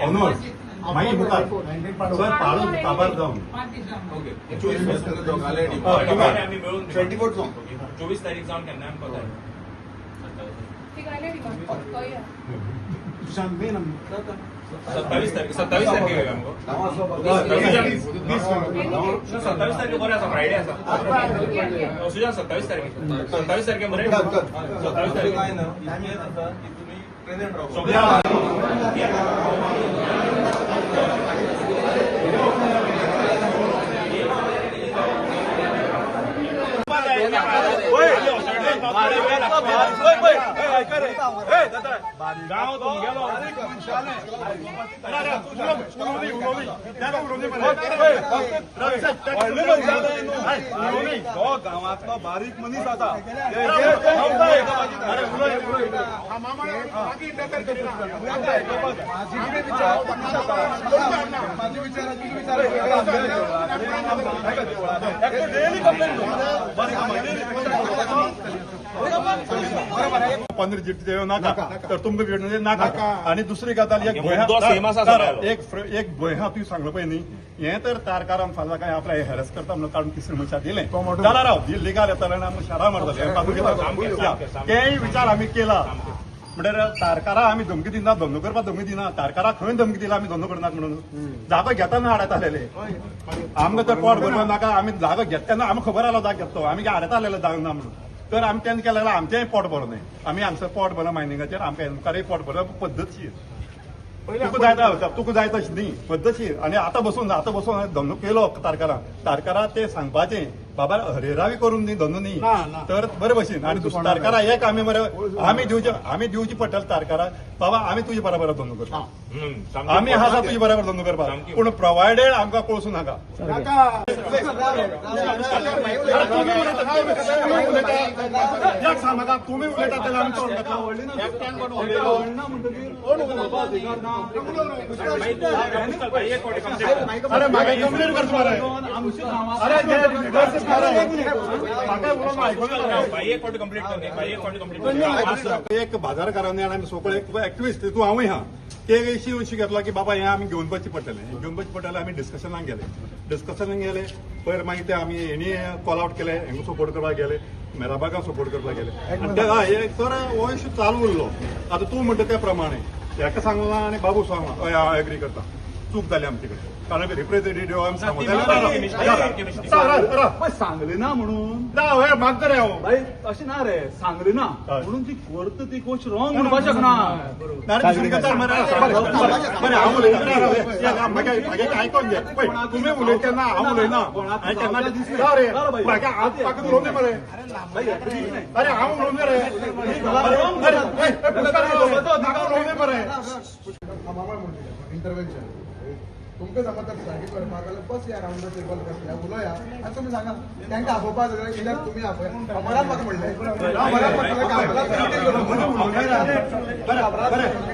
ऑनवर्स मागीर मुखार सर पाळून काबार जावन ओके 24 तारीख जावन केन्ना आमकां कोताय सत्तावीस तारीख आमकां 27 तारीख बरें आसा फ्रायडे आसा सुजान 27 तारीख बरें 27 तारीख काय ना तुम्ही प्रेझेंट राहू गांव तुमगेलो गांवांतलो बारीक मनीस आसा पंधरा जिट्टी देव नाका तर तुमकां भेटणे नाका आणि दुसरी गजाल एक एक भंय तुवें सांगलो पळय न्ही हें तर तारकाराम फाल्यां काय आपल्या हेरस करता म्हणून काडून तिसरी मनशां दिलें जाल्यार हांव लिगाल येताले आनी आमी शारा मारताले तेय विचार आमी केला म्हणल्यार तारकारा आमी धमकी दिना धंदो करपाक धमकी दिना तारकारा खंय धमकी दिला आमी धंदो करनात म्हणून जागो घेतना हाडयताले आमकां तर पोट भरपाक नाका आमी जागो घेता तेन्ना आमकां खबर आसलो जागो घेतो आमी हाडयताले जागो ना म्हणून तर आमी तेन्ना केलें जाल्यार आमचेंय पोट भरलें आमी हांगसर पोट भरला मायनिंगाचेर आमकां मुखारय पोट भरप पद्दतशीर तुका जाय तशें न्ही पद्दतशीर आनी आतां बसून धंदो केलो तारकारा ते सांगपाचें बाबा हरेरावी करून न्ही धंदो न्ही तर बरे भशेन आनी दुसऱ्या तारकारा एक आमी मरे आमी दिवची पडटले तारकारा बाबा आमी तुजे बराबर धंदो करता आमी आसा तुजे बराबर धंदो करपाक पूण प्रोवायडेड आमकां कळसूं नाका तुमी उलयता तेन्ना आमी अरे म्हाका कंप्लेन करचो मरे एक बाजारकारांनी आनी सोकळ एक एक्टिविस्ट तूं हांवूय हा ते इश्यू घेतलो की बाबा हें आमी घेवन वचचें पडटलें आमी डिस्कशनाक गेले पयर मागीर ते आमी हेणी कॉल आउट केले हेंका सपोर्ट करपाक गेले मेराबागाक सपोर्ट करपाक गेले आनी तर हो इश्यू चालू उरलो आतां तूं म्हणटा त्या प्रमाणे हेका सांगला आनी बाबू सांगला हय हांव एग्री करता चूक जाली आमचे कडेन कारण रिप्रेझेंटेटिव्ह आमी सांगले ना म्हणून म्हाका रे अशें ना रे सांगले ना म्हणून ती करता ती गोष्ट रॉंग म्हणपाक शकना आयकोन घे तुमी उलयता तेन्ना हांव उलयना आनी तेन्ना रे म्हाका उलोवंक मरे अरे हांव उलोवंक रे मरे इंटरव्हेन्शन तुमकां समज सारकी करपाक जाल्यार बस या राउंड टेबल बसल्या उलोया आनी तुमी सांगा तांकां आपोवपाक जाय कित्याक तुमी आपय अमरान म्हाका म्हणलें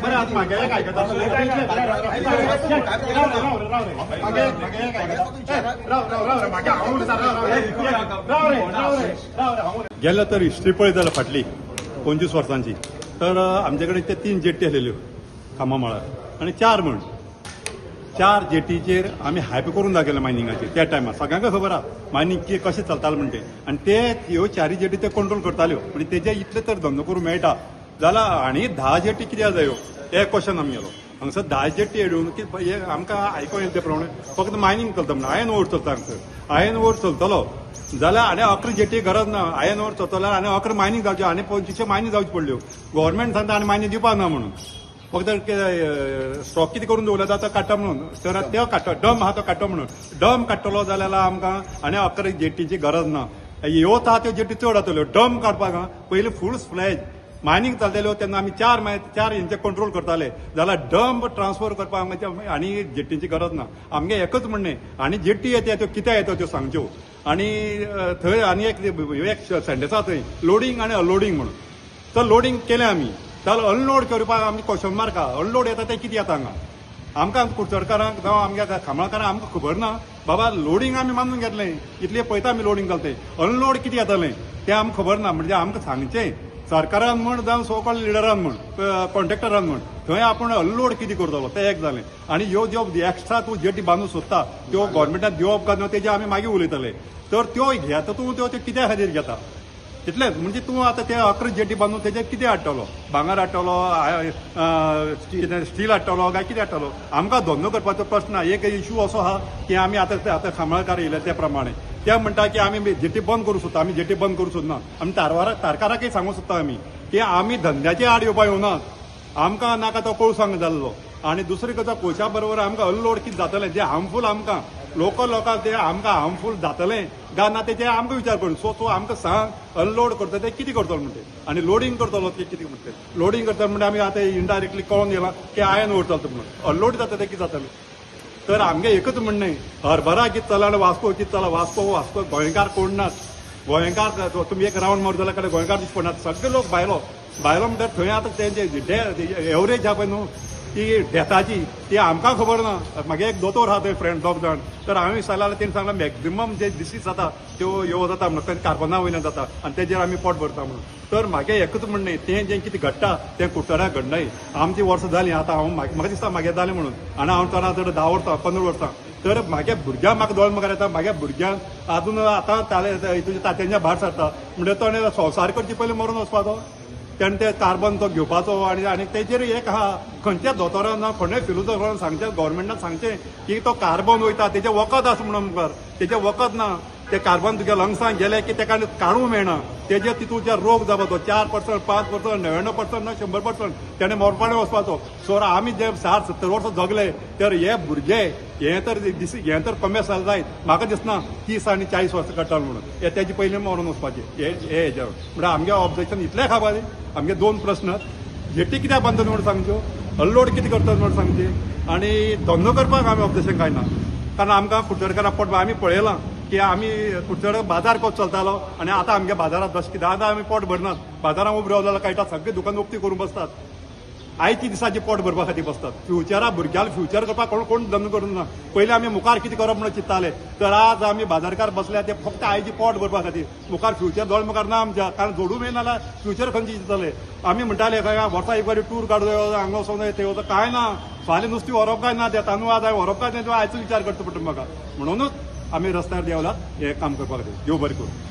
बरें आतां म्हागे एक आयकता गेल्या तर हिस्ट्री पळयत जाल्यार फाटली 25 वर्सांची तर आमचे कडेन ते 3 जेट्टी आसलेल्यो कामा मळार आनी 4 जेटीचेर आमी हायप करून दाखयलें मायनिंगाचेर त्या टायमार सगळ्यांक खबर आहा मायनिंग कशें चलतालें म्हणटे आनी ते ह्यो 4 जेटी ते कंट्रोल करताल्यो म्हणजे तेजे इतले तर धंदो करूंक मेळटा जाल्यार आनी 10 जेटी कित्याक जायो हे क्वेश्चन आमगेलो हांगसर 10 जेटी हाडून आमकां आयकोन येता ते प्रमाणे फक्त मायनिंग चलता म्हणून आयर्न ओर चलता हांगसर आयर्न ओर चलतलो जाल्यार आनी 11 जेटी गरज ना आयर्न ओर चलतलो आनी 11 मायनिंग जावच्यो आनी 25 मायनिंग जावच्यो पडल्यो गव्हर्मेंट सांगता आनी मायनिंग दिवपाक ना म्हणून फक्त स्टॉक कितें करून दवरला जाता काडटा म्हणून तर ते काडटा डम आहा तो काडटा म्हणून डम काडटलो जाल्यार आमकां आनी 11 जेटीची गरज ना ह्यो आहा त्यो जेटी चड जातल्यो डम काडपाक पयलीं फूल फ्लॅज मायनिंग चलताल्यो तेन्ना आमी 4 हेंचे कंट्रोल करताले जाल्यार डम ट्रान्सफर करपाक आनी जेटीची गरज ना आमगे एकच म्हणणें आनी जेटी येता त्यो कित्याक येता त्यो सांगच्यो आनी थंय आनी एक सेंटेन्स आसा थंय लोडिंग आनी अनलोडिंग म्हणून तर लोडिंग केलें आमी जाल्यार अनलोड करपाक आमी क्वेश्चन मार्क आहा अनलोड येता तें कितें येता हांगा आमकां कुडचडकारांक जावं आमच्या खामळकारांक आमकां खबर ना बाबा लोडिंग आमी मानून घेतलें इतलें पळयता आमी लोडिंग जालें तें अनलोड कितें येतालें तें आमकां खबर ना म्हणजे आमकां सांगचें सरकारान म्हण जावं सो कॉल्ड लिडरान म्हण कॉन्ट्रॅक्टरान म्हण थंय आपण अनलोड कितें करतलो तें एक जालें आनी ह्यो ज्यो एक्स्ट्रा तूं जेटी बांदूंक सोदता त्यो गव्हर्मेंटान दिवप काय ना तेजे आमी मागीर उलयतले तर त्यो घेता तूं त्यो कित्या खातीर घेता इतलेंच म्हणजे तूं आतां ते 11 जेटी बांदून तेजेर कितें हाडटलो भांगर हाडटलो स्टील हाडटलो काय कितें हाडटलो आमकां धंदो करपाचो प्रश्न ना एक इशू असो आहा की आमी आतां खामळकार येयले त्या प्रमाणे ते म्हणटा की आमी जेटी बंद करूं सोदता आमी जेटी बंद करूं सोदना आमी तारकाराकय सांगूंक सोदता की आमी धंद्याचे आड येवपा येवनात आमकां नाका तो कोळसांग जाल्लो आनी दुसरी गजाल कोळशा बरोबर आमकां अनलोड कितें जातलें जें हार्मफूल आमकां लोकल लोकांक तें आमकां हार्मफूल जातलें काय ना तेजे आमकां विचार करून सो आमकां सांग अनलोड करता ते कितें करतलो म्हणटे आनी लोडिंग करतलो ते कितें म्हणटे लोडिंग करता म्हणजे आमी आतां इनडायरेक्टली कळोन येयलां की आयन उरतलो म्हणून अनलोड जाता ते कितें जातलें तर आमगे एकच म्हणणें हरभरा कितें चला आनी वास्को कितें चला वास्को गोंयकार कोण नात गोंयकार तुमी एक रावंड मारूं जाल्यार कडेन गोंयकार दिसता पडनात सगळे लोक भायलो म्हणल्यार थंय आतां तेंचे एवरेज आहा पळय न्हू ती डेथाची ती आमकां खबर ना म्हागे एक दोतोर आहा थंय फ्रेंड 2 जाण तर हांवें सांगलां तेणें सांगलां मॅक्झिमम जे डिसीज जाता त्यो ह्यो जाता म्हणून तें कार्बना वयल्यान जाता आनी तेजेर आमी पोट भरता म्हणून तर म्हागे एकूच म्हणणें तें जें कितें घडटा तें कुट्टऱ्याक घडनाय आमची वर्सां जालीं आतां हांव म्हाका दिसता म्हागे जालें म्हणून आनी हांव चड 10 वर्सां 15 वर्सां तर म्हागे भुरग्यांक म्हाका दोळ मुखार येता म्हागे भुरग्यांक आजून आतां तुज्या तात्यांच्या भायर सरता म्हणजे तो संवसार करचे पयलीं मरून वचपाचो तेणें ते कार्बन तो घेवपाचो आनी तेजेर एक आहा खंयच्याच दोतोरान ना खंय फिलोसॉफरान सांगचें गव्हर्मेंटान सांगचें की तो कार्बन वयता तेजें वखद आसा म्हणून मुखार तेजें वखद ना ते कार्बन तुज्या लंग्सांक गेले की तेका काडूंक मेळना तेजे तितूंचे रोग जावपा तो 4%, 5%, 99% ना 100% तेणें मोरपाणें वचपाचो सो आमी जे 60-70 वर्सां जगले तर हे भुरगे हें तर कमी जालें जायत म्हाका दिसना 30 आनी 40 वर्सां काडटाले म्हणून तेजे पयलीं मरून वचपाचें हे हेजेर म्हणल्यार आमगे ऑब्जेक्शन इतलें खबर आमगे 2 प्रस्न जेटी कित्याक बांदता म्हणून सांगच्यो अनलोड कितें करतात म्हणून सांगचें आनी धंदो करपाक आमी ऑब्जेक्शन कांय ना कारण आमकां कुट्टरकाराक पोट आमी पळयलां की आमी कुट्टरे बाजार कसो चलतालो आनी आतां आमगे बाजारांत जशें कितें आतां आमी पोट भरनात बाजारांत उबे रावले जाल्यार कळटा सगळीं दुकान उक्ती करून बसतात आयची दिसाची पोट भरपा खातीर बसतात फ्युचराक भुरग्यांक फ्युचर करपाक कोण धंदो करूंक ना पयलीं आमी मुखार कितें करप म्हणून चिंत्ताले तर आज आमी बाजारकार बसल्या ते फक्त आयची पोट भरपा खातीर मुखार फ्युचर दोळ मुखार ना आमच्या कारण जोडूं मेळना जाल्यार फ्युचर खंयचे चिंतताले आमी म्हणटाले खंय वर्सा एक फावटी टूर काडूं जायो हांगा वचोंक जाय थंय वचों कांय ना फाल्यां नुस्तें व्हरप काय ना ते तांदूळ आज व्हरप काय ना आयचो विचार करचो पडटा म्हाका म्हणूनच आमी रस्त्यार देवलात हे काम करपाक खातीर देव बरें करूं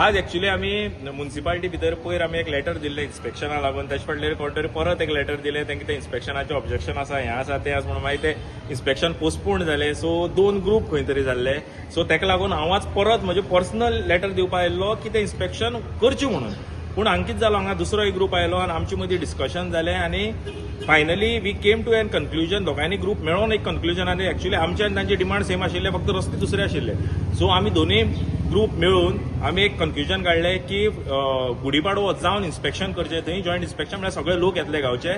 आज एक्चुअली आमी म्युन्सिपालिटी भितर पयर आमी एक लेटर दिल्लें इन्स्पेक्शनाक लागून तेचे फाटल्यान कोण तरी परत एक लेटर दिलें तेंका ते इन्स्पेक्शनाचें ऑब्जेक्शन आसा हें आसा तें आसा म्हणून मागीर ते इन्स्पेक्शन पोस्टपोन जालें सो 2 ग्रूप खंय तरी जाल्ले सो तेका लागून हांव आज परत म्हजें पर्सनल लेटर दिवपाक आयिल्लो की तें इन्स्पेक्शन करचें म्हणून पूण हांगा कितें जालो हांगा दुसरो एक ग्रूप आयलो आनी आमचे मदीं डिस्कशन जालें आनी finally we came to an conclusion दोगांयनी ग्रूप मेळोन एक कन्क्लुजन आनी एक्चुअली आमचे आनी तांचे डिमांड सेम आशिल्ले फक्त रस्ते दुसरे आशिल्ले सो आमी दोनूय ग्रूप मेळून आमी एक कन्क्लुजन काडलें की गुडीपाडवो जावन इन्स्पेक्शन करचें थंय जॉयंट इन्स्पेक्शन म्हळ्यार सगळे लोक येतले गांवचे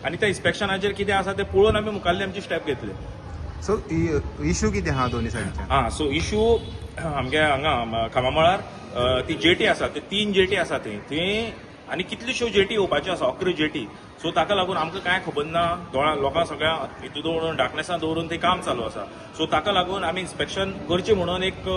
आनी त्या इन्स्पेक्शनाचेर कितें आसा तें पळोवन आमी मुखाल्ली आमची स्टेप घेतले सो इश्यू कितें आहा दोनी सायडीचे हां सो इश्यू आमगे हांगा खामामळार ती जेटी आसा ते 3 जेटी आसा थंय आनी कितल्योश्यो जेटी येवपाच्यो आसा 11 जेटी सो ताका लागून आमकां कांय खबर ना लोकांक सगळ्या हितू दवरून डार्कनेसान दवरून तें काम चालू आसा सो ताका लागून आमी इन्स्पेक्शन करचें म्हणून एक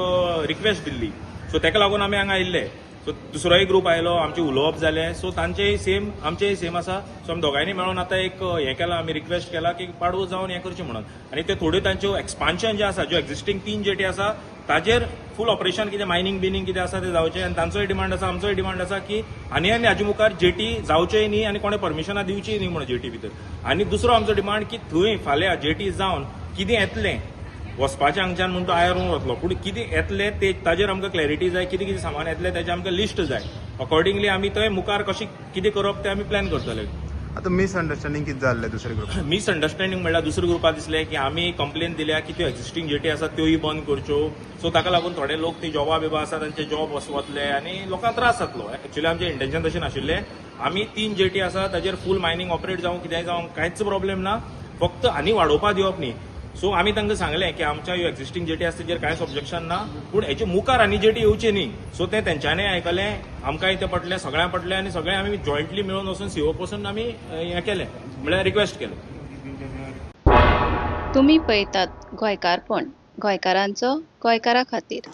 रिक्वेस्ट दिल्ली सो ताका लागून आमी हांगा आयिल्ले सो दुसरोय ग्रूप आयलो आमचें उलोवप जालें सो तांचेय सेम आमचेय सेम आसा सो आमी दोगांयनी मेळून आतां एक हें केलां आमी रिक्वेस्ट केला की पाडवो जावन हें करचें म्हणून आनी ते थोड्यो तांच्यो एक्सपान्शन जें आसा ज्यो एक्झिस्टींग 3 जेटी आसा ताजेर फूल ऑपरेशन कितें मायनिंग बिनिंग कितें आसा तें जावचें आनी तांचोय डिमांड आसा आमचोय डिमांड आसा की आनी हाजे मुखार जेटी जावचेय न्ही आनी कोणें परमिशनां दिवचीय न्ही म्हणून जेटी भितर आनी दुसरो आमचो डिमांड की थंय फाल्यां जेटी जावन कितें येतलें वचपाचें हांगच्यान म्हणून तो आयरून वतलो पूण कितें येतलें ते ताजेर आमकां क्लॅरिटी जाय कितें कितें सामान येतलें तेजें आमकां लिस्ट जाय अकॉर्डिंगली आमी थंय मुखार कशें कितें करप तें आमी प्लॅन करतले आतां मिसअंडरस्टँडिंग कितें जाल्लें दुसरे ग्रुप मिसअंडरस्टँडिंग म्हणल्यार दुसऱ्या ग्रुपाक दिसलें की आमी कंप्लेन दिल्या की त्यो एक्झिस्टींग जेटी आसात त्योय बंद करच्यो सो ताका लागून थोडे लोक ती जॉबा बिबा आसा तांचे जॉब वतले आनी लोकांक त्रास जातलो एक्चुअली आमचें इंटेन्शन तशें नाशिल्लें आमी 3 जेटी आसा ताजेर फूल मायनिंग ऑपरेट जावं कितेंय जावं कांयच प्रॉब्लेम ना फक्त आनी वाडोवपाक दिवप न्ही सो आमी तांकां सांगलें की आमच्या ह्यो एक्झिस्टींग जेटी आसा तेजेर कांयच ऑब्जेक्शन ना पूण हेचे मुखार आनी जेटी येवचे न्ही सो तें तेंच्यांनी आयकलें आमकांय तें पटलें सगळ्यांक पटलें आनी सगळें आमी जॉयंटली मेळून वचून सीओ पासून आमी हें केलें म्हळ्यार रिक्वेस्ट केलें तुम्ही पळयतात गोंयकारपण गोंयकारांचो गोंयकारा खातीर